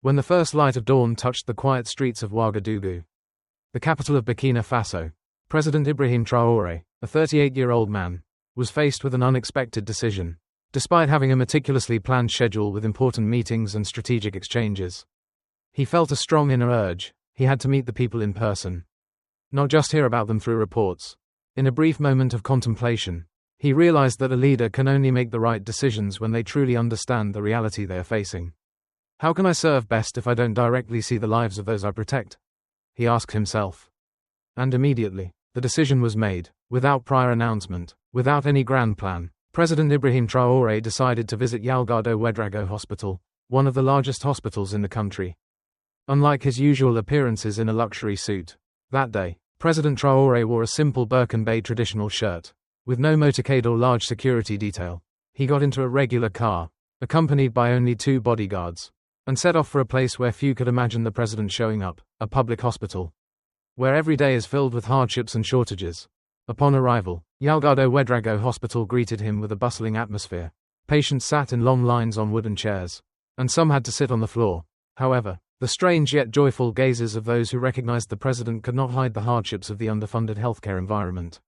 when the first light of dawn touched the quiet streets of Ouagadougou, the capital of Burkina Faso, President Ibrahim Traoré, a 38-year-old man, was faced with an unexpected decision. Despite having a meticulously planned schedule with important meetings and strategic exchanges, he felt a strong inner urge. He had to meet the people in person, not just hear about them through reports. In a brief moment of contemplation, he realized that a leader can only make the right decisions when they truly understand the reality they are facing. How can I serve best if I don't directly see the lives of those I protect? He asked himself. And immediately, the decision was made, without prior announcement, without any grand plan. President Ibrahim Traoré decided to visit Yalgado Wedrago Hospital, one of the largest hospitals in the country. Unlike his usual appearances in a luxury suit, that day, President Traoré wore a simple Burkina traditional shirt, with no motorcade or large security detail. He got into a regular car, accompanied by only 2 bodyguards, and set off for a place where few could imagine the president showing up, a public hospital, where every day is filled with hardships and shortages. Upon arrival, Yalgado Wedrago Hospital greeted him with a bustling atmosphere. Patients sat in long lines on wooden chairs, and some had to sit on the floor. However, the strange yet joyful gazes of those who recognized the president could not hide the hardships of the underfunded healthcare environment.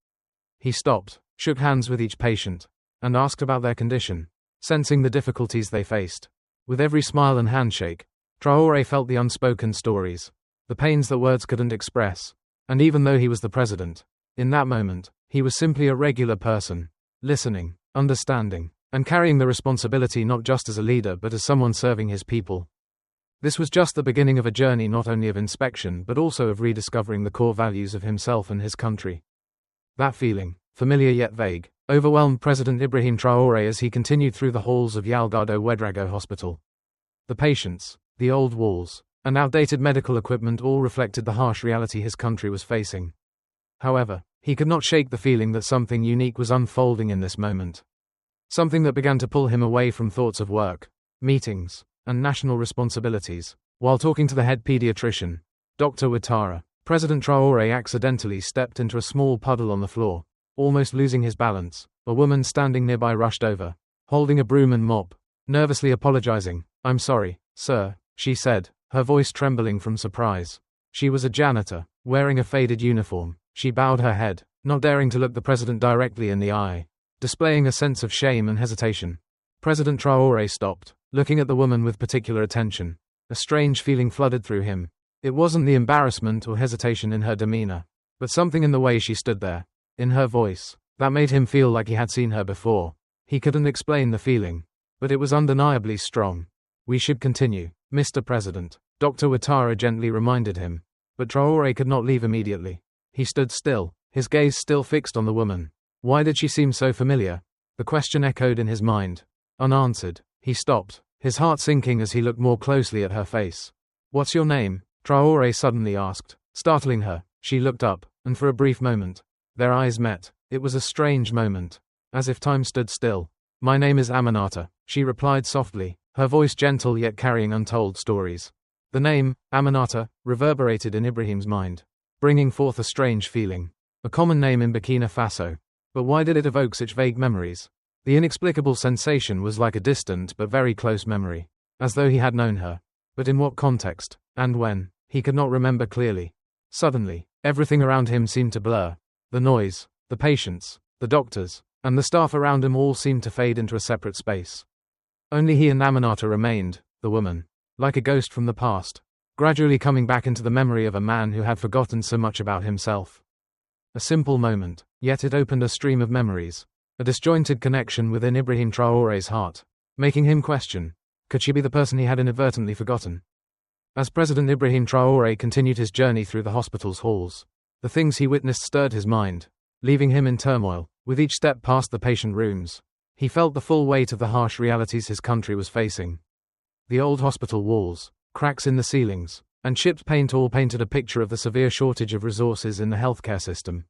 He stopped, shook hands with each patient, and asked about their condition, sensing the difficulties they faced. With every smile and handshake, Traoré felt the unspoken stories, the pains that words couldn't express. And even though he was the president, in that moment, he was simply a regular person, listening, understanding, and carrying the responsibility not just as a leader but as someone serving his people. This was just the beginning of a journey not only of inspection but also of rediscovering the core values of himself and his country. That feeling, familiar yet vague, overwhelmed President Ibrahim Traoré as he continued through the halls of Yalgado Wedrago Hospital. The patients, the old walls, and outdated medical equipment all reflected the harsh reality his country was facing. However, he could not shake the feeling that something unique was unfolding in this moment. Something that began to pull him away from thoughts of work, meetings, and national responsibilities. While talking to the head pediatrician, Dr. Ouattara, President Traoré accidentally stepped into a small puddle on the floor, almost losing his balance. A woman standing nearby rushed over, holding a broom and mop, nervously apologizing. "I'm sorry, sir," she said, her voice trembling from surprise. She was a janitor, wearing a faded uniform. She bowed her head, not daring to look the president directly in the eye, displaying a sense of shame and hesitation. President Traoré stopped, looking at the woman with particular attention. A strange feeling flooded through him. It wasn't the embarrassment or hesitation in her demeanor, but something in the way she stood there, in her voice, that made him feel like he had seen her before. He couldn't explain the feeling, but it was undeniably strong. "We should continue, Mr. President," Dr. Ouattara gently reminded him. But Traoré could not leave immediately. He stood still, his gaze still fixed on the woman. Why did she seem so familiar? The question echoed in his mind. Unanswered, he stopped, his heart sinking as he looked more closely at her face. "What's your name?" Traoré suddenly asked, startling her. She looked up, and for a brief moment, their eyes met. It was a strange moment, as if time stood still. "My name is Aminata," she replied softly, her voice gentle yet carrying untold stories. The name, Aminata, reverberated in Ibrahim's mind, bringing forth a strange feeling. A common name in Burkina Faso. But why did it evoke such vague memories? The inexplicable sensation was like a distant but very close memory, as though he had known her. But in what context, and when, he could not remember clearly. Suddenly, everything around him seemed to blur. The noise, the patients, the doctors, and the staff around him all seemed to fade into a separate space. Only he and Aminata remained, the woman, like a ghost from the past, gradually coming back into the memory of a man who had forgotten so much about himself. A simple moment, yet it opened a stream of memories, a disjointed connection within Ibrahim Traoré's heart, making him question, could she be the person he had inadvertently forgotten? As President Ibrahim Traoré continued his journey through the hospital's halls, the things he witnessed stirred his mind, leaving him in turmoil. With each step past the patient rooms, he felt the full weight of the harsh realities his country was facing. The old hospital walls, cracks in the ceilings, and chipped paint all painted a picture of the severe shortage of resources in the healthcare system.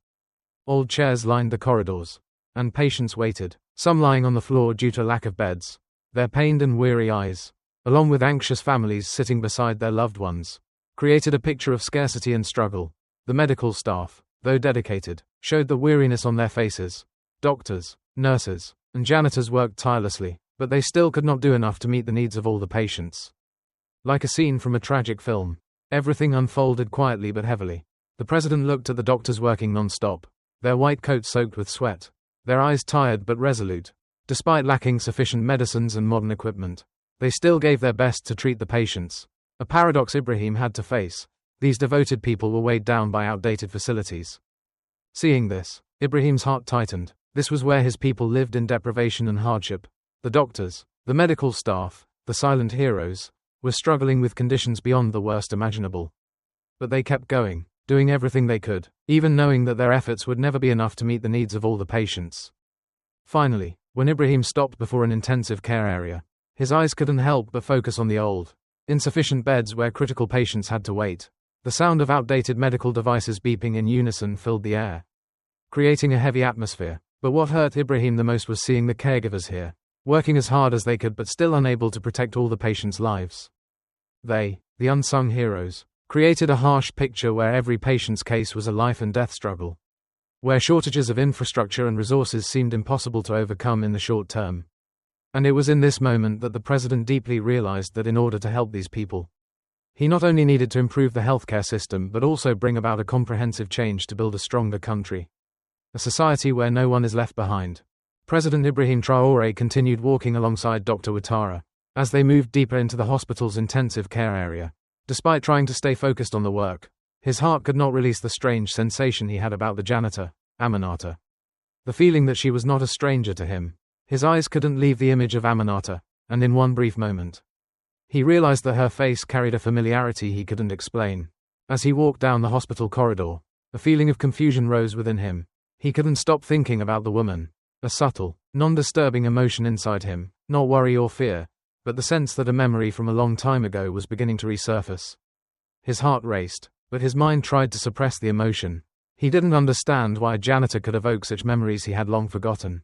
Old chairs lined the corridors, and patients waited, some lying on the floor due to lack of beds, their pained and weary eyes, along with anxious families sitting beside their loved ones, created a picture of scarcity and struggle. The medical staff, though dedicated, showed the weariness on their faces. Doctors, nurses, and janitors worked tirelessly, but they still could not do enough to meet the needs of all the patients. Like a scene from a tragic film. Everything unfolded quietly but heavily. The president looked at the doctors working non-stop, their white coats soaked with sweat, their eyes tired but resolute. Despite lacking sufficient medicines and modern equipment, they still gave their best to treat the patients. A paradox Ibrahim had to face. These devoted people were weighed down by outdated facilities. Seeing this, Ibrahim's heart tightened. This was where his people lived in deprivation and hardship. The doctors, the medical staff, the silent heroes, were struggling with conditions beyond the worst imaginable. But they kept going, doing everything they could, even knowing that their efforts would never be enough to meet the needs of all the patients. Finally, when Ibrahim stopped before an intensive care area, his eyes couldn't help but focus on the old, insufficient beds where critical patients had to wait. The sound of outdated medical devices beeping in unison filled the air, creating a heavy atmosphere. But what hurt Ibrahim the most was seeing the caregivers here, working as hard as they could but still unable to protect all the patients' lives. They, the unsung heroes, created a harsh picture where every patient's case was a life and death struggle, where shortages of infrastructure and resources seemed impossible to overcome in the short term. And it was in this moment that the president deeply realized that in order to help these people, he not only needed to improve the healthcare system but also bring about a comprehensive change to build a stronger country, a society where no one is left behind. President Ibrahim Traoré continued walking alongside Dr. Ouattara as they moved deeper into the hospital's intensive care area. Despite trying to stay focused on the work, his heart could not release the strange sensation he had about the janitor, Aminata. The feeling that she was not a stranger to him. His eyes couldn't leave the image of Aminata, and in one brief moment, he realized that her face carried a familiarity he couldn't explain. As he walked down the hospital corridor, a feeling of confusion rose within him. He couldn't stop thinking about the woman. A subtle, non-disturbing emotion inside him, not worry or fear, but the sense that a memory from a long time ago was beginning to resurface. His heart raced, but his mind tried to suppress the emotion. He didn't understand why a janitor could evoke such memories he had long forgotten.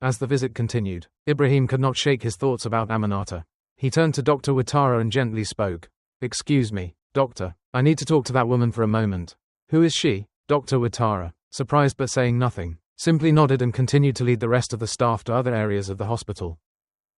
As the visit continued, Ibrahim could not shake his thoughts about Aminata. He turned to Dr. Ouattara and gently spoke. "Excuse me, doctor, I need to talk to that woman for a moment." "Who is she?" Dr. Ouattara, surprised but saying nothing, simply nodded and continued to lead the rest of the staff to other areas of the hospital.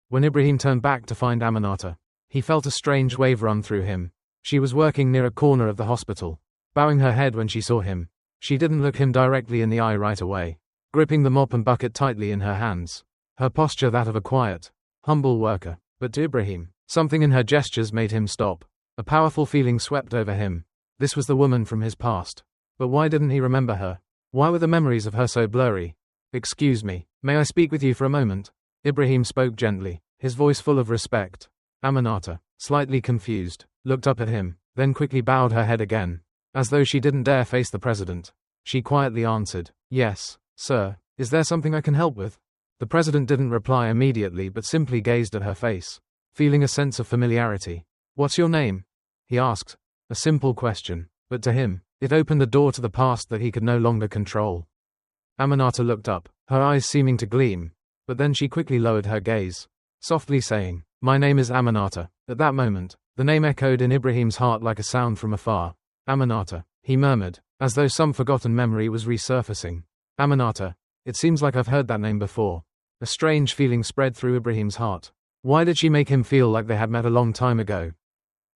When Ibrahim turned back to find Aminata, he felt a strange wave run through him. She was working near a corner of the hospital, bowing her head when she saw him. She didn't look him directly in the eye right away, gripping the mop and bucket tightly in her hands, her posture that of a quiet, humble worker. But to Ibrahim, something in her gestures made him stop. A powerful feeling swept over him. This was the woman from his past. But why didn't he remember her? Why were the memories of her so blurry? "Excuse me, may I speak with you for a moment?" Ibrahim spoke gently, his voice full of respect. Aminata, slightly confused, looked up at him, then quickly bowed her head again, as though she didn't dare face the president. She quietly answered, "Yes, sir, is there something I can help with?" The president didn't reply immediately but simply gazed at her face, feeling a sense of familiarity. "What's your name?" he asked. A simple question, but to him, it opened the door to the past that he could no longer control. Aminata looked up, her eyes seeming to gleam, but then she quickly lowered her gaze, softly saying, "My name is Aminata." At that moment, the name echoed in Ibrahim's heart like a sound from afar. "Aminata," he murmured, as though some forgotten memory was resurfacing. "Aminata, it seems like I've heard that name before." A strange feeling spread through Ibrahim's heart. Why did she make him feel like they had met a long time ago?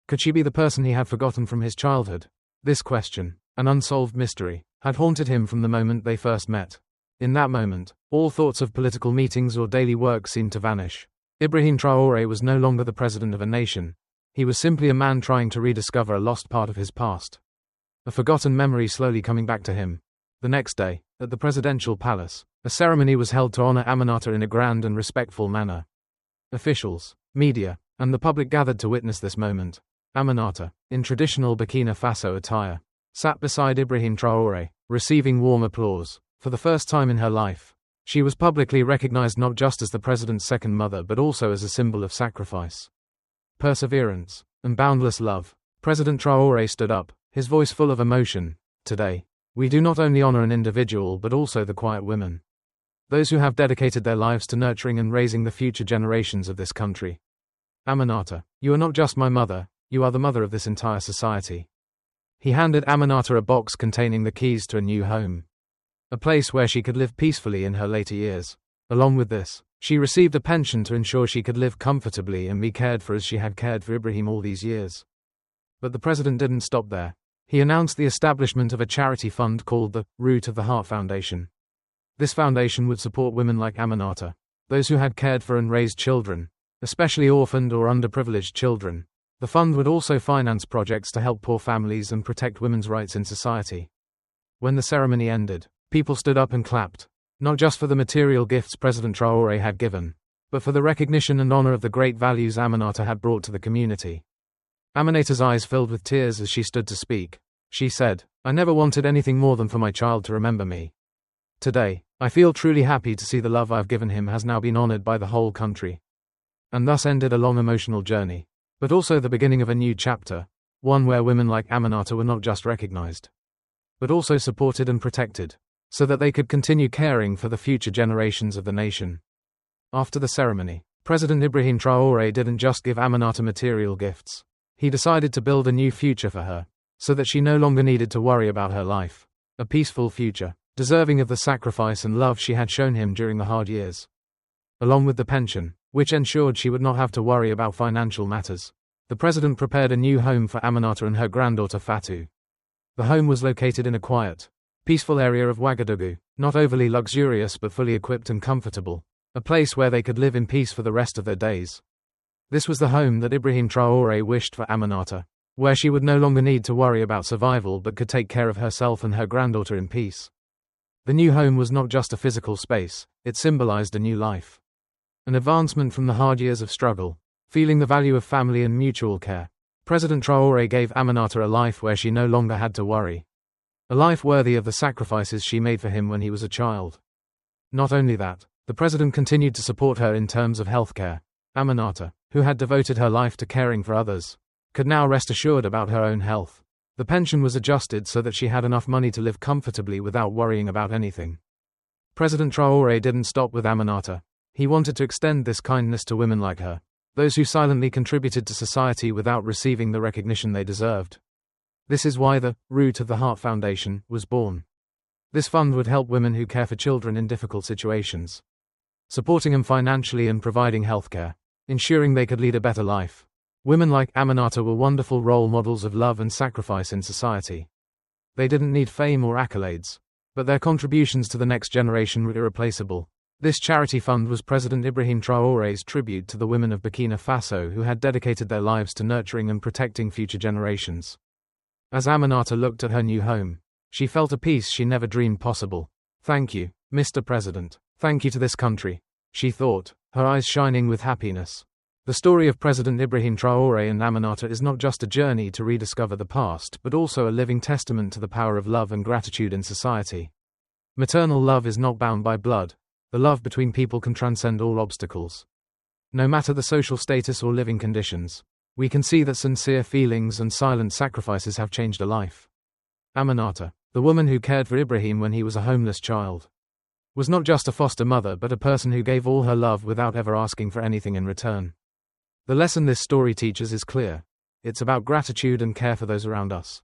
Could she be the person he had forgotten from his childhood? This question, an unsolved mystery, had haunted him from the moment they first met. In that moment, all thoughts of political meetings or daily work seemed to vanish. Ibrahim Traoré was no longer the president of a nation. He was simply a man trying to rediscover a lost part of his past. A forgotten memory slowly coming back to him. The next day, at the presidential palace, a ceremony was held to honor Aminata in a grand and respectful manner. Officials, media, and the public gathered to witness this moment. Aminata, in traditional Burkina Faso attire, sat beside Ibrahim Traoré, receiving warm applause. For the first time in her life, she was publicly recognized not just as the president's second mother but also as a symbol of sacrifice, perseverance, and boundless love. President Traoré stood up, his voice full of emotion. "Today, we do not only honor an individual but also the quiet women. Those who have dedicated their lives to nurturing and raising the future generations of this country. Aminata, you are not just my mother, you are the mother of this entire society." He handed Aminata a box containing the keys to a new home. A place where she could live peacefully in her later years. Along with this, She received a pension to ensure she could live comfortably and be cared for as she had cared for Ibrahim all these years. But the president didn't stop there. He announced the establishment of a charity fund called the Root of the Heart Foundation. This foundation would support women like Aminata, those who had cared for and raised children, especially orphaned or underprivileged children. The fund would also finance projects to help poor families and protect women's rights in society. When the ceremony ended, people stood up and clapped, not just for the material gifts President Traore had given, but for the recognition and honor of the great values Aminata had brought to the community. Aminata's eyes filled with tears as she stood to speak. She said, "I never wanted anything more than for my child to remember me. Today, I feel truly happy to see the love I've given him has now been honored by the whole country." And thus ended a long emotional journey, but also the beginning of a new chapter, one where women like Aminata were not just recognized, but also supported and protected, so that they could continue caring for the future generations of the nation. After the ceremony, President Ibrahim Traoré didn't just give Aminata material gifts. He decided to build a new future for her, so that she no longer needed to worry about her life. A peaceful future, deserving of the sacrifice and love she had shown him during the hard years. Along with the pension, which ensured she would not have to worry about financial matters, the president prepared a new home for Aminata and her granddaughter Fatou. The home was located in a quiet, peaceful area of Ouagadougou, not overly luxurious but fully equipped and comfortable, a place where they could live in peace for the rest of their days. This was the home that Ibrahim Traoré wished for Aminata, where she would no longer need to worry about survival but could take care of herself and her granddaughter in peace. The new home was not just a physical space, it symbolized a new life. An advancement from the hard years of struggle. Feeling the value of family and mutual care, President Traoré gave Aminata a life where she no longer had to worry. A life worthy of the sacrifices she made for him when he was a child. Not only that, the president continued to support her in terms of healthcare. Aminata, who had devoted her life to caring for others, could now rest assured about her own health. The pension was adjusted so that she had enough money to live comfortably without worrying about anything. President Traoré didn't stop with Aminata. He wanted to extend this kindness to women like her, those who silently contributed to society without receiving the recognition they deserved. This is why the Root of the Heart Foundation was born. This fund would help women who care for children in difficult situations, supporting them financially and providing healthcare, ensuring they could lead a better life. Women like Aminata were wonderful role models of love and sacrifice in society. They didn't need fame or accolades, but their contributions to the next generation were irreplaceable. This charity fund was President Ibrahim Traoré's tribute to the women of Burkina Faso who had dedicated their lives to nurturing and protecting future generations. As Aminata looked at her new home, she felt a peace she never dreamed possible. "Thank you, Mr. President. Thank you to this country," she thought, her eyes shining with happiness. The story of President Ibrahim Traoré and Aminata is not just a journey to rediscover the past, but also a living testament to the power of love and gratitude in society. Maternal love is not bound by blood. The love between people can transcend all obstacles. No matter the social status or living conditions, we can see that sincere feelings and silent sacrifices have changed a life. Aminata, the woman who cared for Ibrahim when he was a homeless child, was not just a foster mother but a person who gave all her love without ever asking for anything in return. The lesson this story teaches is clear. It's about gratitude and care for those around us.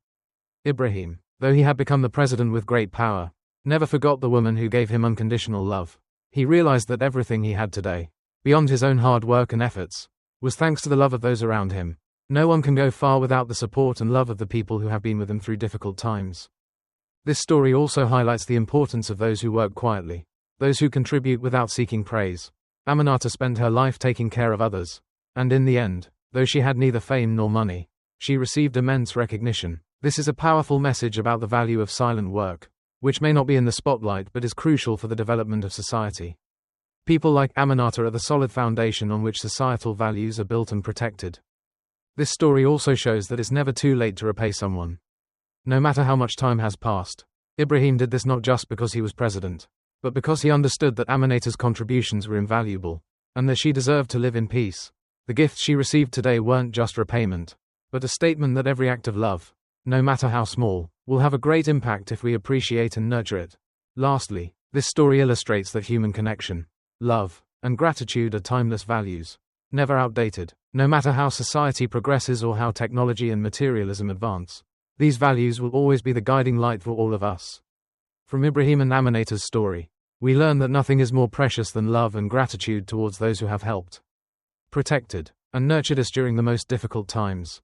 Ibrahim, though he had become the president with great power, never forgot the woman who gave him unconditional love. He realized that everything he had today, beyond his own hard work and efforts, was thanks to the love of those around him. No one can go far without the support and love of the people who have been with him through difficult times. This story also highlights the importance of those who work quietly, those who contribute without seeking praise. Aminata spent her life taking care of others, and in the end, though she had neither fame nor money, she received immense recognition. This is a powerful message about the value of silent work, which may not be in the spotlight but is crucial for the development of society. People like Aminata are the solid foundation on which societal values are built and protected. This story also shows that it's never too late to repay someone. No matter how much time has passed, Ibrahim did this not just because he was president, but because he understood that Aminata's contributions were invaluable, and that she deserved to live in peace. The gifts she received today weren't just repayment, but a statement that every act of love, no matter how small, will have a great impact if we appreciate and nurture it. Lastly, this story illustrates that human connection, love, and gratitude are timeless values, never outdated. No matter how society progresses or how technology and materialism advance, these values will always be the guiding light for all of us. From Ibrahim and Aminata's story, we learn that nothing is more precious than love and gratitude towards those who have helped, protected, and nurtured us during the most difficult times.